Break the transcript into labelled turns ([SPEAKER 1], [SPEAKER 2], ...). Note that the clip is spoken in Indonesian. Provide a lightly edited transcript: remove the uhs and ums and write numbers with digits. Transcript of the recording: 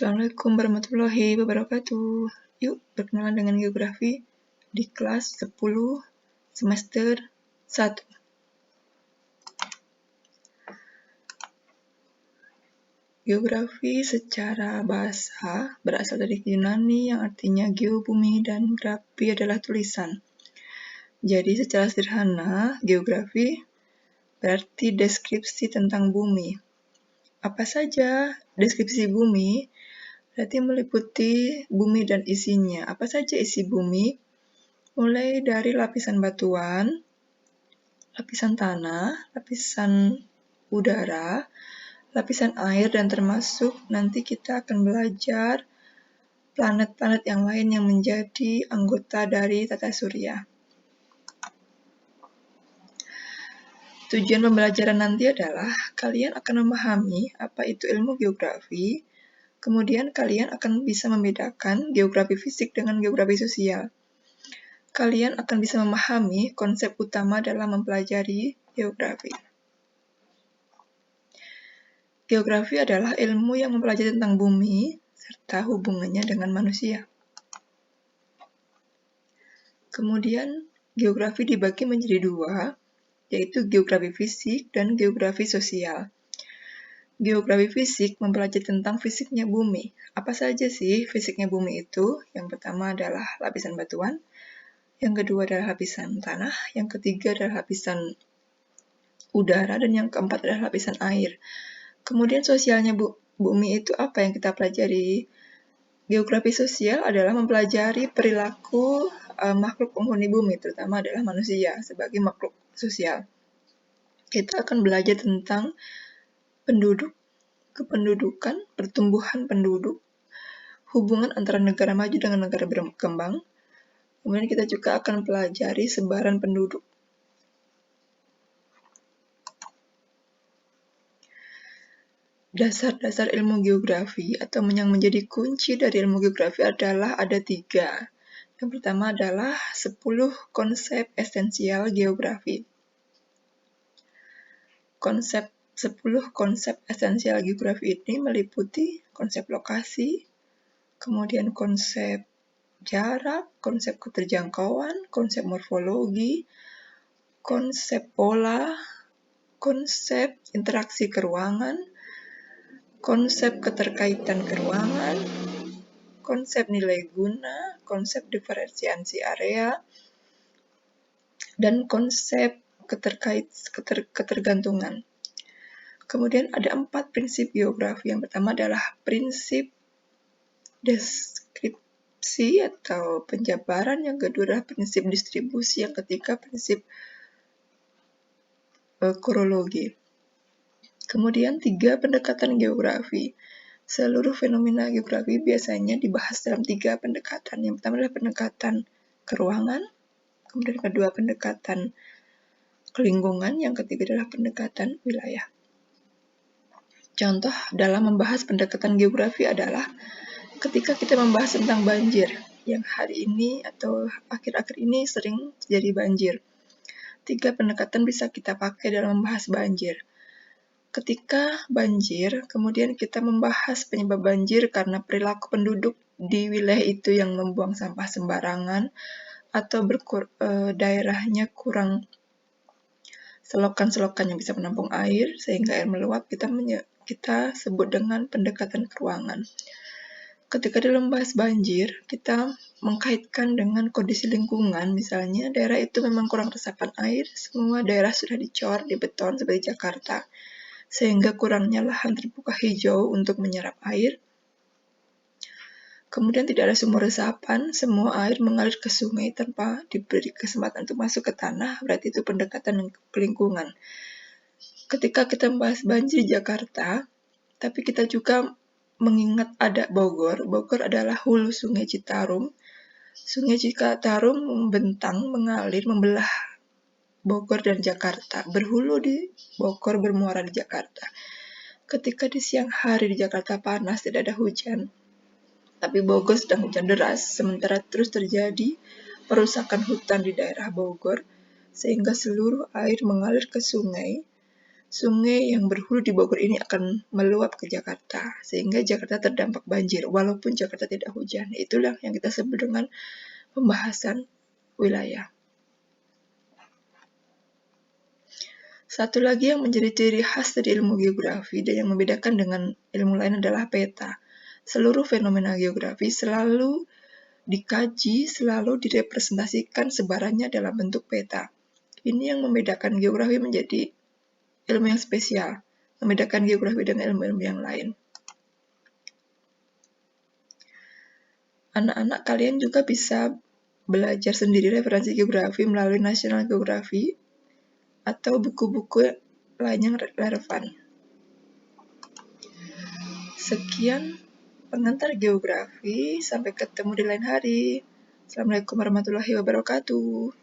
[SPEAKER 1] Assalamualaikum warahmatullahi wabarakatuh. Yuk berkenalan dengan geografi di kelas 10 semester 1. Geografi secara bahasa berasal dari Yunani yang artinya geo bumi dan grafi adalah tulisan. Jadi secara sederhana, geografi berarti deskripsi tentang bumi. Apa saja deskripsi bumi? Berarti meliputi bumi dan isinya. Apa saja isi bumi? Mulai dari lapisan batuan, lapisan tanah, lapisan udara, lapisan air, dan termasuk nanti kita akan belajar planet-planet yang lain yang menjadi anggota dari tata surya. Tujuan pembelajaran nanti adalah kalian akan memahami apa itu ilmu geografi, kemudian kalian akan bisa membedakan geografi fisik dengan geografi sosial. Kalian akan bisa memahami konsep utama dalam mempelajari geografi. Geografi adalah ilmu yang mempelajari tentang bumi serta hubungannya dengan manusia. Kemudian, geografi dibagi menjadi dua, yaitu geografi fisik dan geografi sosial. Geografi fisik mempelajari tentang fisiknya bumi. Apa saja sih fisiknya bumi itu? Yang pertama adalah lapisan batuan, yang kedua adalah lapisan tanah, yang ketiga adalah lapisan udara, dan yang keempat adalah lapisan air. Kemudian sosialnya bumi itu apa yang kita pelajari? Geografi sosial adalah mempelajari perilaku makhluk penghuni bumi, terutama adalah manusia sebagai makhluk sosial. Kita akan belajar tentang penduduk, kependudukan, pertumbuhan penduduk, hubungan antara negara maju dengan negara berkembang. Kemudian kita juga akan pelajari sebaran penduduk. Dasar-dasar ilmu geografi atau yang menjadi kunci dari ilmu geografi adalah ada 3. Yang pertama adalah 10 konsep esensial geografi. 10 konsep esensial geografi ini meliputi konsep lokasi, kemudian konsep jarak, konsep keterjangkauan, konsep morfologi, konsep pola, konsep interaksi keruangan, konsep keterkaitan keruangan, konsep nilai guna, konsep diferensiasi area, dan konsep ketergantungan. Kemudian ada 4 prinsip geografi. Yang pertama adalah prinsip deskripsi atau penjabaran, yang kedua adalah prinsip distribusi, yang ketiga prinsip korologi. Kemudian 3 pendekatan geografi. Seluruh fenomena geografi biasanya dibahas dalam 3 pendekatan. Yang pertama adalah pendekatan keruangan, kemudian kedua pendekatan kelingkungan, yang ketiga adalah pendekatan wilayah. Contoh dalam membahas pendekatan geografi adalah ketika kita membahas tentang banjir, yang hari ini atau akhir-akhir ini sering terjadi banjir. 3 pendekatan bisa kita pakai dalam membahas banjir. Ketika banjir, kemudian kita membahas penyebab banjir karena perilaku penduduk di wilayah itu yang membuang sampah sembarangan atau daerahnya kurang selokan-selokan yang bisa menampung air sehingga air meluap, kita sebut dengan pendekatan keruangan. Ketika dalam membahas banjir, kita mengkaitkan dengan kondisi lingkungan, misalnya daerah itu memang kurang resapan air, semua daerah sudah dicor di beton seperti Jakarta, sehingga kurangnya lahan terbuka hijau untuk menyerap air. Kemudian tidak ada sumur resapan, semua air mengalir ke sungai tanpa diberi kesempatan untuk masuk ke tanah, berarti itu pendekatan ke lingkungan. Ketika kita membahas banjir di Jakarta, tapi kita juga mengingat ada Bogor. Bogor adalah hulu Sungai Citarum. Sungai Citarum membentang, mengalir, membelah Bogor dan Jakarta. Berhulu di Bogor, bermuara di Jakarta. Ketika di siang hari di Jakarta panas, tidak ada hujan, tapi Bogor sedang hujan deras, sementara terus terjadi perusakan hutan di daerah Bogor, sehingga seluruh air mengalir ke sungai. sungai yang berhulu di Bogor ini akan meluap ke Jakarta, sehingga Jakarta terdampak banjir, walaupun Jakarta tidak hujan. Itulah yang kita sebut dengan pembahasan wilayah. Satu lagi yang menjadi ciri khas dari ilmu geografi dan yang membedakan dengan ilmu lain adalah peta. Seluruh fenomena geografi selalu dikaji, selalu direpresentasikan sebarannya dalam bentuk peta. Ini yang membedakan geografi menjadi ilmu yang spesial, membedakan geografi dengan ilmu-ilmu yang lain. Anak-anak kalian juga bisa belajar sendiri referensi geografi melalui National Geography atau buku-buku lain yang relevan. Sekian pengantar geografi, sampai ketemu di lain hari. Assalamualaikum warahmatullahi wabarakatuh.